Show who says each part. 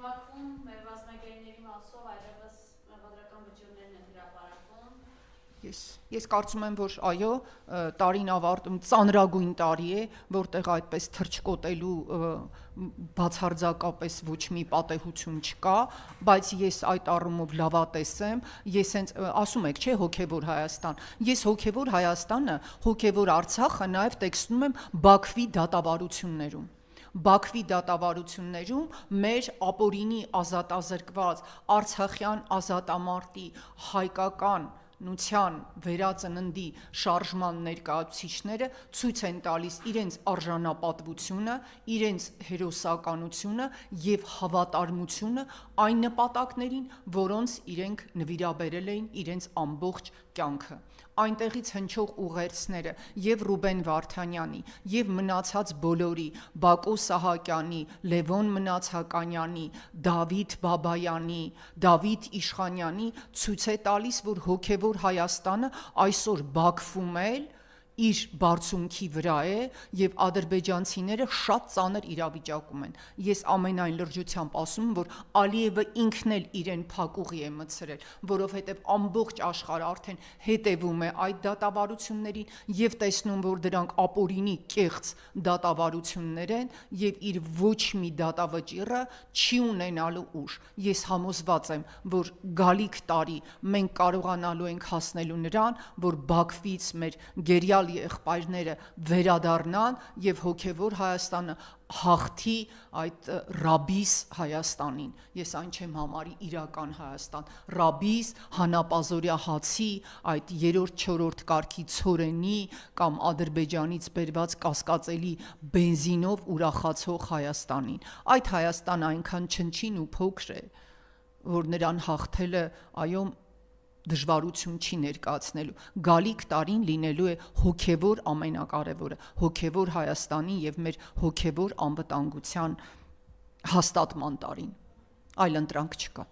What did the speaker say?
Speaker 1: Բաքվում մեր ռազմագերիների մասով այլևս մեղադրական վճիռներն են հրապարակվում։
Speaker 2: Ես կարծում եմ, որ այո, տարին ավարտում ծանրագույն տարի է, որտեղ այդպես թռչկոտելու բացարձակապես ոչ մի պատեհություն չկա, բայց ես այդ առումով լավատես եմ, ես հենց ասում եք, չէ, հոգևոր Հայաստան, ես հոգևոր Հայաստանը, հոգևոր Արցախը նաև տեսնում եմ Բաքվի դատավարություններում։ Բաքվի դատավարություններում մեր ապօրինի ազատազրկված արցախյան ազատամարտի հայկական նության վերածննդի շարժման ներկայացուցիչները ցույց են տալիս իրենց արժանապատվությունը, իրենց հերոսականությունը և հավատարմությունը այն նպատակներին, որոնց իրենք նվիրաբերել էին իրենց ամբողջ կյանքը։ Այնտեղից հնչող ուղերձները և Ռուբեն Վարդանյանի, և մնացած բոլորի, Բակո Սահակյանի, Լևոն Մնացականյանի, Դավիթ Բաբայանի, Դավիթ Իշխանյանի ցույց է տալիս, որ հոգևոր Հայաստանը այսօր Բաքվում էլ իր բարձունքի վրա է և ադրբեջանցիները շատ ծանր իրավիճակում են։ Ես ամենայն լրջությամբ ասում եմ, որ Ալիևը ինքն էլ իրեն փակուղի է մտցրել, որովհետև ամբողջ աշխարհը արդեն հետևում է այդ դատավարություններին և տեսնում, որ դրանք ապօրինի կեղծ դատավարություններ են և իր ոչ մի դատավճիռը չի ունենալու ուժ։ Ես համոզված եմ, որ գալիք տարի մենք կարողանալու ենք հասնելու նրան, որ Բաքվից մեր գերիալ եղբայրները վերադառնան և հոգևոր Հայաստանը հաղթի այդ ռաբիս Հայաստանին։ Ես այն չեմ համարի իրական Հայաստան, ռաբիս, հանապազորյա հացի, այդ երրորդ-չորրորդ կարգի ցորենի կամ Ադրբեջանից բերված կասկածելի բենզինով ուրախացող Հայաստանին։ Այդ Հայաստանը այնքան չնչին ու փոքր է, որ նրան հաղթելը, այո, դժվարություն չի ներկայացնելու։ Գալիք տարին լինելու է հոգևոր ամենակարևորը, հոգևոր Հայաստանի և մեր հոգևոր անվտանգության հաստատման տարին, այլ ընտրանք չկա։